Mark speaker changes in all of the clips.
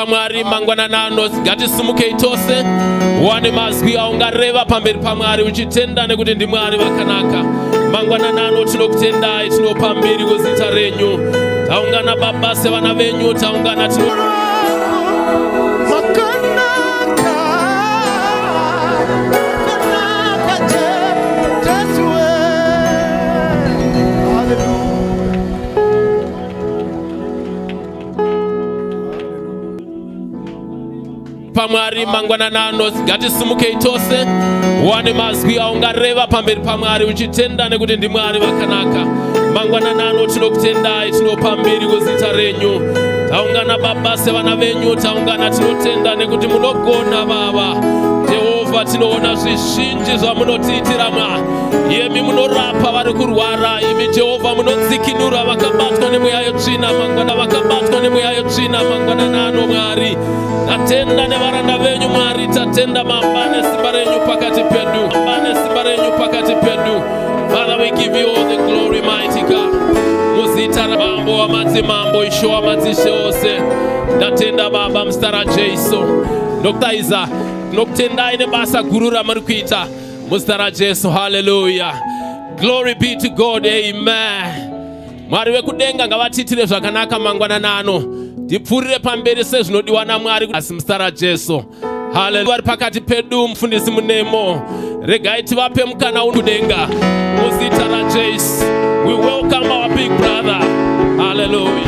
Speaker 1: Pamwari mangwananano ngatisumukei tose wane mazwi aungareva pamberi paMwari uchitenda nekuti ndi Mwari vakanaka. Mangwananano tinokutendai, tinopambiri kuzita renyu. Taungana Baba sevana venyu, taungana Pamwari mangwananano ngatisumukei tose wane mazwi aungareva pamberi paMwari uchitenda nekuti ndi Mwari vakanaka. Mangwananano tinokutendai, tinopambiri kuzita renyu. Taungana Baba sevana venyu, taungana tinotenda nekuti munogona Baba. Jehova, tinoona zvizhinji zvamunotiitira Mwari. Imi munorapa vari kurwara, imi Jehova munodzikinura vakabatwa nemweya yetsvina, mangwana vakabatwa nemweya yetsvina mangwananano Mwari. Tatenda nevaranda venyu Mwari, tatenda Baba nesimba renyu pakati pedu, Baba nesimba renyu pakati pedu. Father, we give you all the glory, mighty God. Muzita mambo wa madzimambo, isho wa madzishe ose. Tatenda Baba mstara Jesu. Dr. Isa, nokutendai nebasa guru ramuri kuita muzita Jesu. Hallelujah. Glory be to God. Amen. Mwari wekudenga ngavatitire zvakanaka mangwananano. Tipfurire pamberi sezvinodiwa naMwari asi muzita Jesu. Hallelujah. Vari pakati pedu mufundisi munemo. Regai tivape mukana unodenga muzita Jesu. We welcome our big brother. Hallelujah.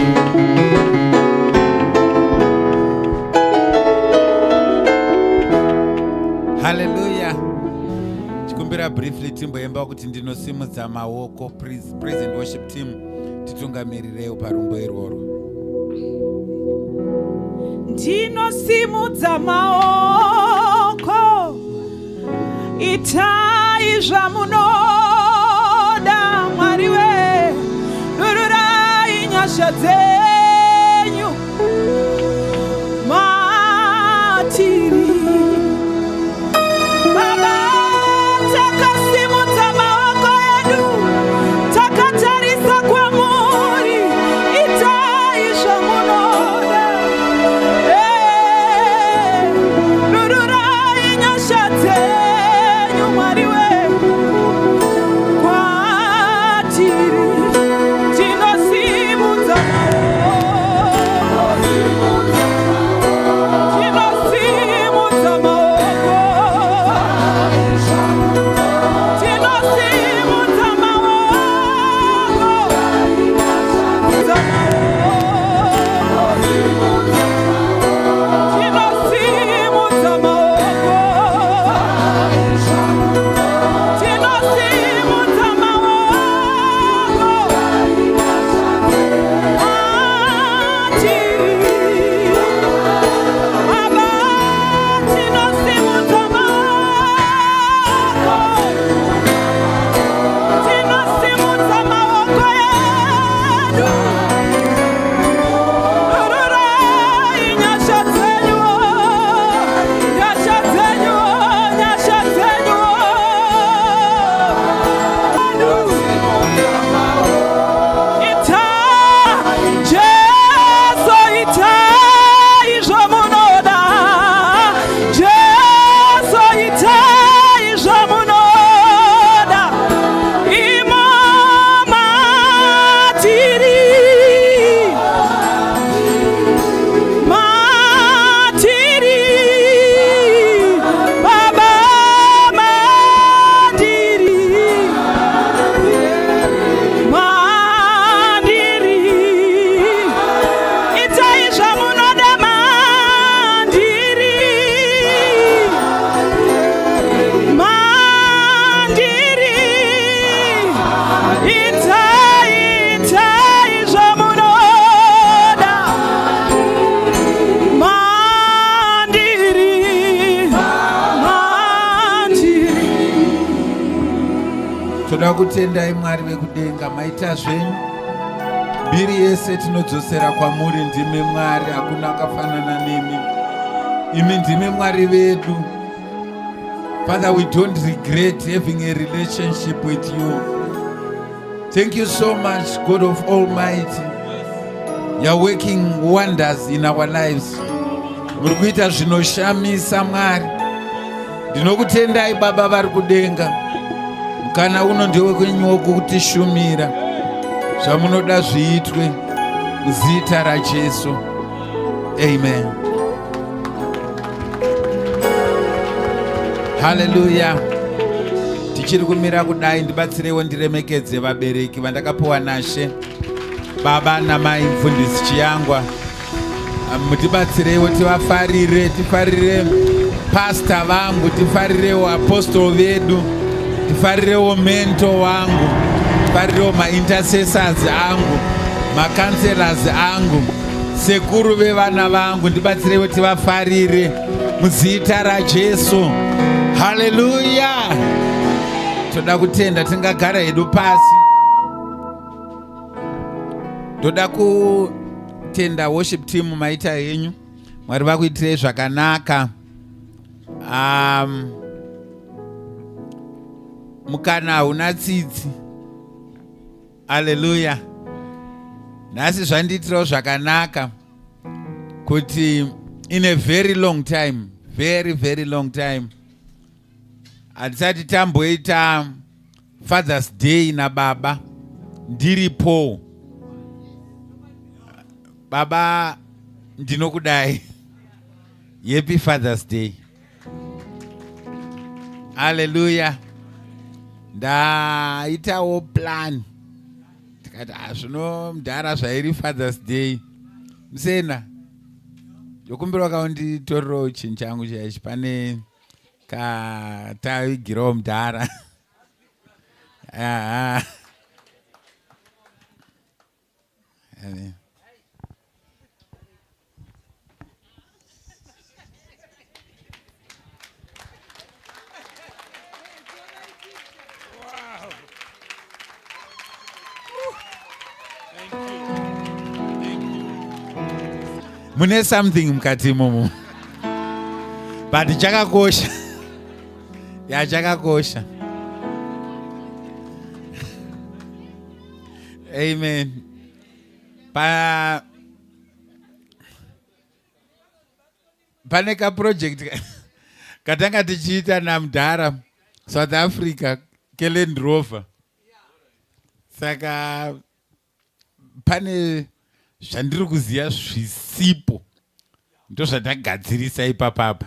Speaker 2: Hallelujah. Chikumbira briefly timboemba kuti ndinosimudza maoko. Praise and worship team titungamirire parumbo iroro.
Speaker 3: Ndinosimudza maoko itai zvamunoda Mwari we, nururai nyasha dzenyu matiri. Baba, takasimudza maoko edu, takatarisa kwamuri, itai zvamunoda. Nururai nyasha dzenyu Mwari we, kwatiri tinosimudza
Speaker 2: Toda kutendai Mwari vekudenga, maita zvenyu. Mbiri yese tinodzosera kwamuri. Ndimi Mwari, hakuna akafanana nemi. Imi ndimi Mwari vedu. Father, we don't regret having a relationship with you. Thank you so much, God of Almighty. You're working wonders in our lives. muri kuita zvinoshamisa Mwari. Ndinokutendai Baba vari kudenga, kana uno ndewekwenyuwo kutishumira. Zvamunoda zviitwe muzita raJesu. Amen. Hallelujah. Tichiri kumira kudai, ndibatsirewo ndiremekedze vabereki vandakapiwa naShe, baba namai, mufundisi Chiyangwa. Mutibatsirewo tivafarire, tifarire pasta vangu, tifarirewo apostol vedu, tifarirewo mento wangu, tifarirewo maintercessors angu, macounselors angu, sekuru vevana vangu, ndibatsirewo tivafarire muzita raJesu. Hallelujah. Toda kutenda tingagara hedu pasi. Toda kutenda worship team maita henyu. Mwari vakuitirei zvakanaka. Mukana hauna tsitsi. Hallelujah. Nhasi zvandiitirawo zvakanaka kuti in a very long time, very long time, hatisati tamboita Father's Day nababa ndiripo. Baba, ndinokudai. Happy Father's Day. Hallelujah. Ndaitawo plan. Tikati zvino mudhara zvairi Father's Day. Musena yokumbirwa kaunditorero chinhu changu chaichi pane katavigirawo mudhara. Amen. Mune something mukati imomo, but chakakosha. Chakakosha. Amen. Pane ka project katanga tichiita namudhara South Africa keLand Rover. Saka pane zvandiri kuziva zvisipo ndo zvatagadzirisa ipapapa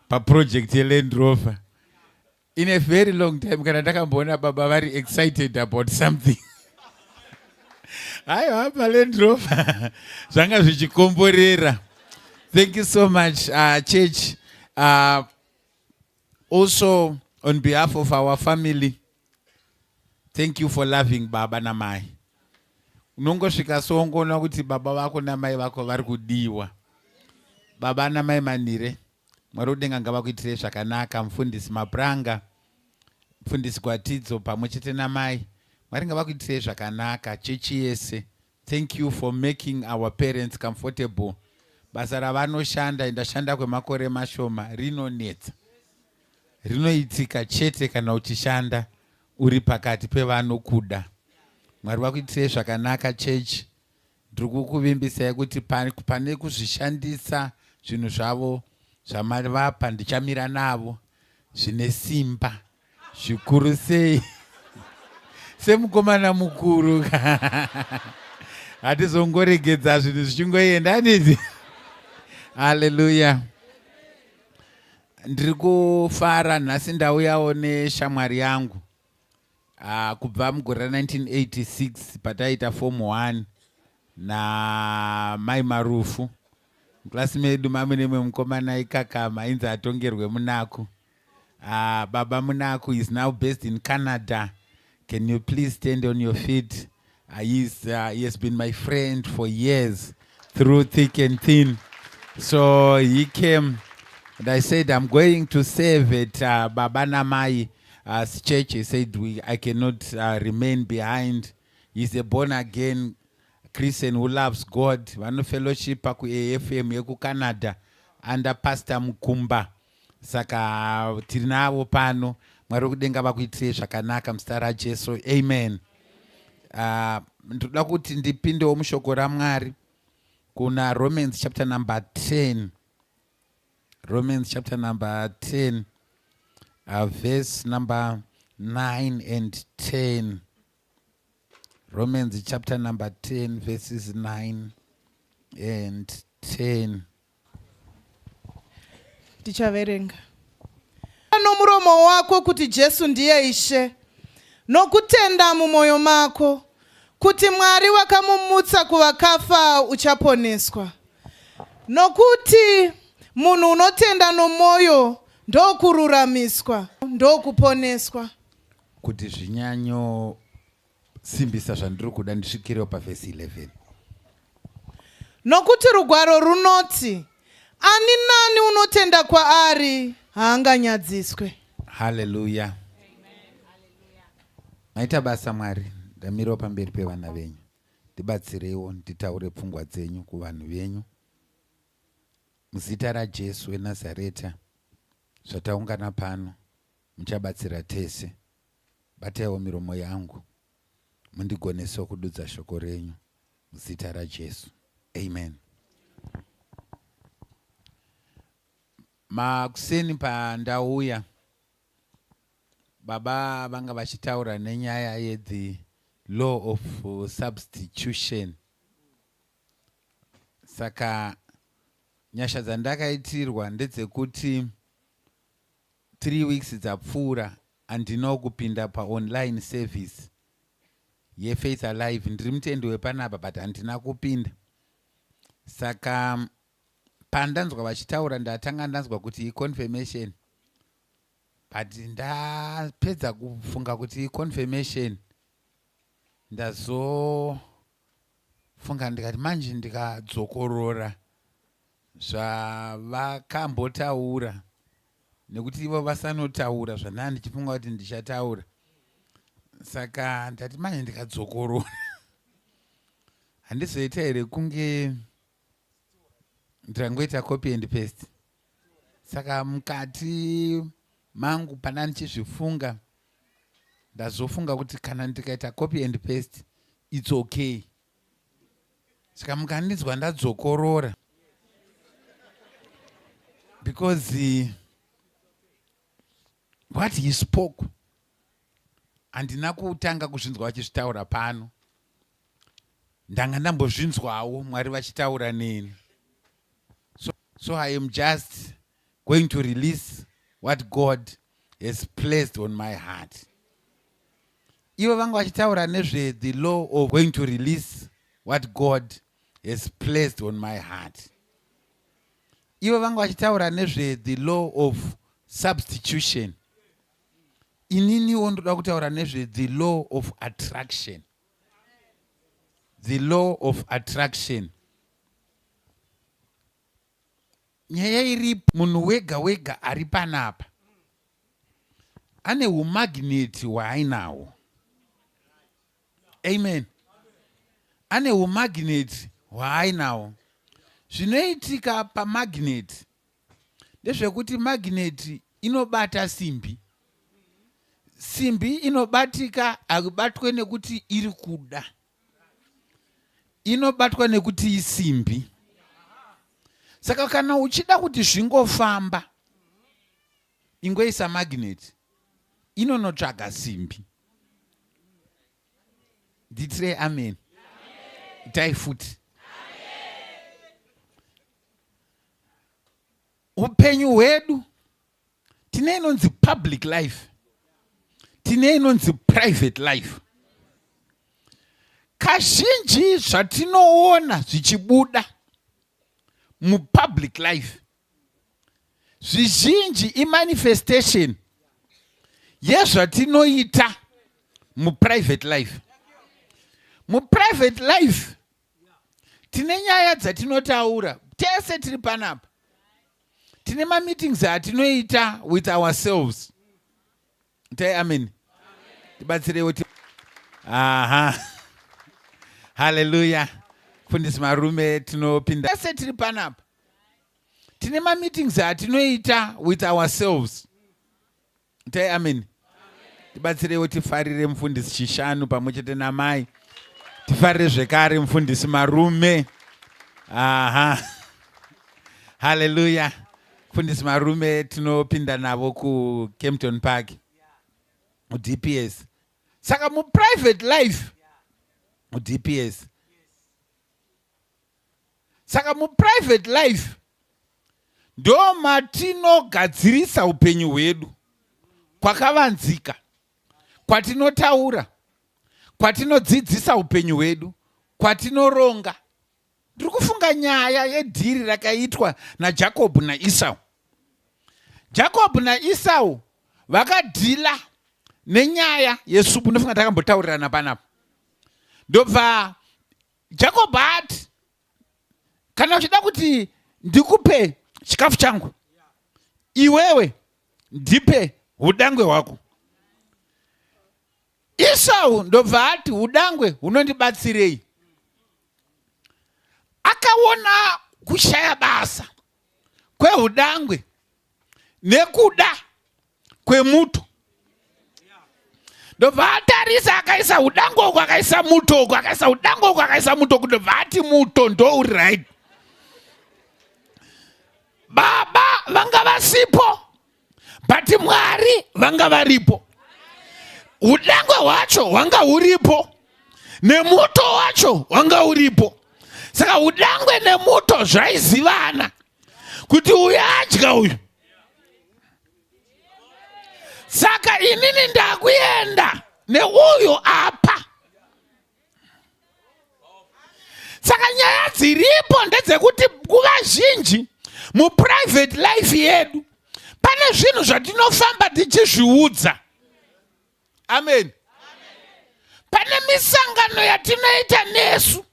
Speaker 2: paproject yeLand Rover. In a very long time kana ndakamboona baba vari excited about something. Haiwa paLand Rover zvanga zvichikomborera. Thank you so much, church. Also on behalf of our family, thank you for loving baba namai. Unongosvika soongona kuti baba vako namai vako vari kudiwa. Baba namai manire, Mwari udenga ngavakuitirei zvakanaka. Mufundisi Mapranga, mufundisi Gwatidzo pamwe chete namai, Mwari ngavakuitirei zvakanaka. Chechi yese, thank you for making our parents comfortable. Basa ravanoshanda, ndashanda kwemakore mashoma, rinonetsa. Rinoitika chete kana uchishanda uri pakati pevanokuda. Mwari vakuitirei zvakanaka church. Ndiri kukuvimbisai kuti pane kuzvishandisa zvinhu zvavo zvamavapa, ndichamira navo zvine simba zvikuru sei. Semukomana mukuru. Hatizongoregedza zvinhu zvichingoenda nezi. Hallelujah. Ndiri kufara nhasi ndauyawo neshamwari yangu. Kubva mugore 1986 pataita form 1 na mai Marufu. Klasi medu mame nemwe mukomana ikakama ainzi atongerwe Munaku. Baba Munaku is now based in Canada. Can you please stand on your feet? He has been my friend for years through thick and thin. So he came and I said, I'm going to serve at Baba Namai church. He said, I cannot remain behind. He's a born again Christian who loves God. One fellowship ku AFM yeku Canada under Pastor Mukumba. Saka tirinavo pano. Mwari kudenga vakuitirei zvakanaka muzita raJesu. Amen. Ndoda kuti ndipindewo mushoko raMwari kuna Romans chapter number 10 Romans chapter number 10, verse number 9 and 10. Romans chapter number 10, verses 9 and 10.
Speaker 3: Tichaverenga. Nomuromo wako kuti Jesu ndiye Ishe, nokutenda mumwoyo mako kuti Mwari wakamumutsa kuvakafa uchaponeswa. Nokuti munhu unotenda nomwoyo ndokururamiswa, ndokuponeswa.
Speaker 2: Kuti zvinyanyo simbisa zvandiri kuda ndisvikirewo pavhesi 11.
Speaker 3: Nokuti rugwaro runoti, ani nani unotenda kwaari haanganyadziswe.
Speaker 2: Haleluya. Maita basa Mwari, ndamirawo pamberi pevana venyu. Ndibatsireiwo nditaure pfungwa dzenyu kuvanhu venyu. Muzita raJesu weNazareta, zvataungana pano, muchabatsira tese. Bataiwo miromo yangu, mundigonesewo kududza shoko renyu. Muzita raJesu. Amen. Makuseni pandauya, baba vanga vachitaura nenyaya ye law of substitution. Saka nyasha dzandakaitirwa ndedzekuti 3 weeks dzapfuura andina kupinda pa-online service yeFaith Alive. Ndiri mutendi wepanapa but handina kupinda. Saka pandanzwa vachitaura ndatanga ndanzwa kuti i-confirmation, but ndapedza kufunga kuti i-confirmation ndazofunga ndikati manje ndikadzokorora zvavakambotaura, nekuti ivo vasanotaura zvandaa ndichifunga kuti ndichataura. Saka ndati manje ndikadzokorora handizoita here kunge ndirangoita copy and paste. Saka mukati mangu pana ndichizvifunga ndazofunga kuti kana ndikaita copy and paste it's okay. Saka mukandinzwa ndadzokorora because what he spoke handina kutanga kuzvinzwa vachizvitaura pano, ndanga ndambozvinzwawo Mwari vachitaura neni. So I am just going to release what God has placed on my heart. Ivo vanga vachitaura nezve the law of going to release what God has placed on my heart. Ivo vanga vachitaura nezve the law of substitution. Ininiwo ndoda kutaura nezve the law of attraction. The law of attraction. Nyaya iripo, munhu wega wega ari panapa ane umagneti hwaainawo. Amen. Ane umagneti hwaainawo. Zvinoitika pamagneti ndezvekuti magneti inobata simbi. Simbi inobatika, akubatwe nekuti iri kuda, inobatwa nekuti isimbi. Saka kana uchida kuti zvingofamba, ingoisa magnet, inonotsvaga simbi. Nditire amen. Itai futi. Upenyu hwedu tine inonzi public life, tine inonzi private life. Kazhinji zvatinoona zvichibuda mupublic life zvizhinji imanifestation yezvatinoita muprivate life. Muprivate life tine nyaya dzatinotaura tese tiri panapa. Tine meetings atinoita with ourselves. Say amen. Tibatsirewo. Aha. Hallelujah. Fundisi marume tinopinda. Tese tiri panapa. Tine meetings atinoita with ourselves. Say amen. Tibatsirewo tifarire mufundisi chishanu pamwechete namai. Tifarire zvekare mufundisi marume. Aha. Hallelujah. Fundisi marume tinopinda navo kuKempton Park, DPS. Saka private life, DPS. Saka private life, ndo matinogadzirisa upenyu hwedu kwakavanzika, kwatinotaura, kwatinodzidzisa upenyu hwedu, kwatinoronga. Ndiri kufunga nyaya yedhiri rakaitwa naJacob naEsau. Jacob naEsau vakadhila nenyaya yesupu. Ndofunga takambotaurirana panapa. Ndobva Jacob ati, kana uchida kuti ndikupe chikafu changu, iwewe ndipe udangwe hwako. Esau ndobva ati, udangwe hunondibatsirei? Akaona kushaya basa kweudangwe nekuda kwemuto. Ndobva atarisa akaisa udangwe uko, akaisa muto uko, akaisa udangwe uko, akaisa muto uko. Ndobva ati muto ndo uri right. Baba vanga vasipo, but Mwari vanga varipo. Udangwe wacho wanga uripo, nemuto wacho wanga uripo. Saka udangwe nemuto zvaizivana kuti uyu adya uyu. Saka inini ndakuenda neuyu apa. Saka nyaya dziripo ndedzekuti kuvazhinji muprivate life yedu pane zvinhu zvatinofamba tichizviudza. Amen. Pane misangano yatinoita nesu.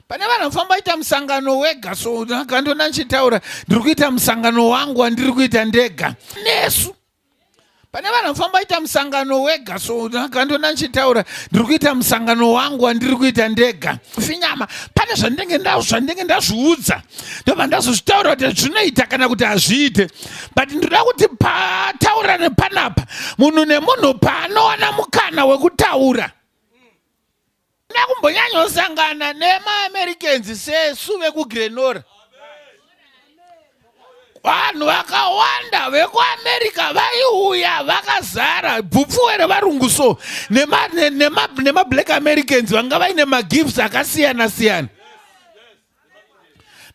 Speaker 2: Pane vanhu vanofamba vaita musangano wega, so ndakandona nchitaura ndiri kuita musangano wangu wandiri kuita ndega nesu. Pane vanhu vanofamba vaita musangano wega, so ndakandona nchitaura ndiri kuita musangano wangu wandiri kuita ndega. Finyama pane zvandinenge ndazviudza, ndobva ndazozvitaura kuti zvinoita kana kuti hazviite. But ndoda kuti pataurane panapa, munhu nemunhu paanowana mukana wekutaura. Ndakumbonyanyosangana nemaAmericans sesu vekuGrenora. Vanhu vakawanda vekuAmerica vaiuya vakazara bvupfuwere varungu so nema Black Americans vanga vaine magifts akasiyana siyana.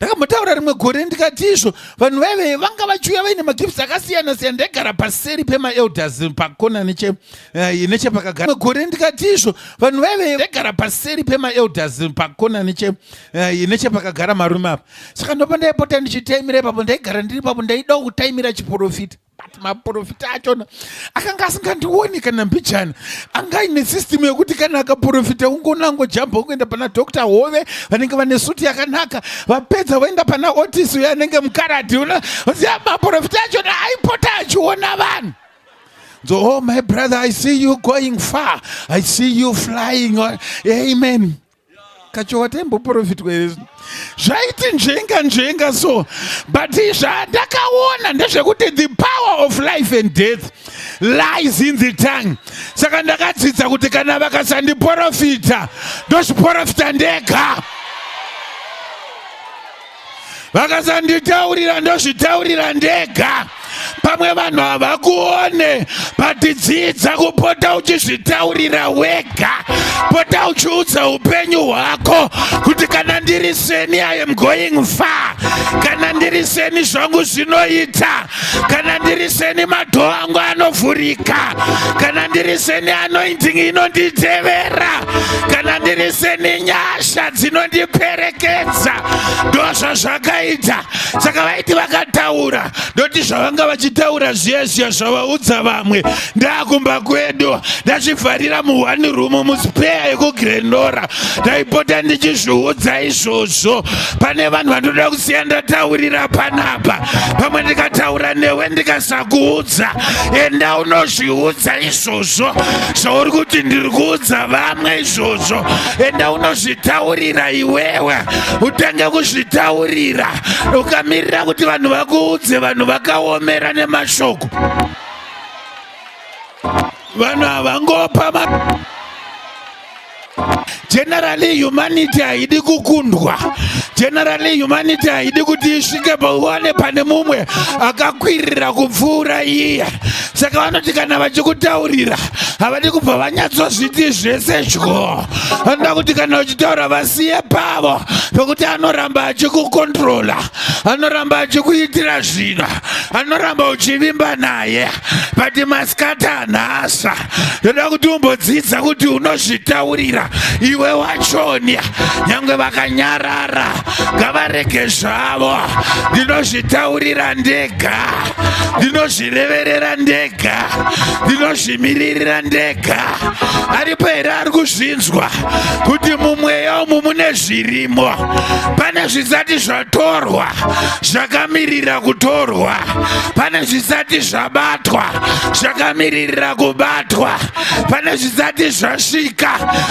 Speaker 2: Ndakambotaura rimwe gore ndikati izvo vanhu vaive vanga vachiuya vaine magifts akasiyana siyana. Ndaigara paseri pemaelders pakona nechepakagara. Gore ndikati izvo vanhu vaive ndaigara paseri pemaelders pakona nechepakagara marume apa. Saka ndopa ndaipota ndichitaimira ipapo, ndaigara ndiri papo, ndaida kutaimira chiprofita. But maprofita achona akanga asingandioni kana mbijana. Anga aine system yekuti kana akaprofita ungonango jump kuenda pana Dr. Hove vanenge vane suti yakanaka, vapedza voenda pana Otis uya anenge mukarati. Unoziva maprofita achona aipota achiona vanhu. So, oh my brother, I see you going far, I see you flying. Amen. Kachowatembo profit kwezi zvaiti njenga so, but zvandakaona ndezvekuti the power of life and death lies in the tongue. Saka ndakadzidza kuti kana vakasandiprofita ndozviprofita ndega, vakasanditaurira ndozvitaurira ndega. Pamwe vanhu havakuone, but dzidza kupota uchizvitaurira wega. Pota uchiudza upenyu hwako kuti kana ndiri seni I am going far, kana ndiri seni zvangu zvinoita, kana ndiri seni madho angu anovhurika, kana ndiri seni anointing inonditevera, kana ndiri seni nyasha dzinondiperekedza. Ndozvazvakaita. Saka vaiti vakataura ndoti zvavanga vachitaura zviya zvavaudza vamwe. Ndakumba kwedu ndachivharira mu1 room muspeya yekuGrenora, ndaipota ndichizviudza izvozvo. Pane vanhu vanoda kusiya ndataurira panapa. Pamwe ndikataura newe ndikasakuudza, enda unozviudza izvozvo zvauri kuti ndiri kuudza vamwe izvozvo. Enda unozvitaurira iwewe, utange kuzvitaurira, ukamirira kuti vanhu vakuudze. Vanhu vakaomera nemashoko. Vanhu havangopa Generally humanity haidi kukundwa. Generally humanity haidi kuti isvike pauone pane mumwe akakwirira kupfuura iye. Saka vanoti kana vachikutaurira havadi kubva vanyatsozviti zvese dyo. Vanoda kuti kana uchitaura vasiye pavo pekuti anoramba achikukontrola, anoramba achikuitira zvinhu, anoramba uchivimba naye. But maskata nhasa ndoda kuti umbodzidza kuti unozvitaurira iwe wachoni. Nyangwe vakanyarara ngavarege zvavo. Ndinozvitaurira ndega, ndinozvireverera ndega, ndinozvimiririra ndega. Aripo here ari kuzvinzwa kuti mumweya umu mune zvirimo. Pane zvisati zvatorwa zvakamirira kutorwa, pane zvisati zvabatwa zvakamirira kubatwa, pane zvisati zvasvika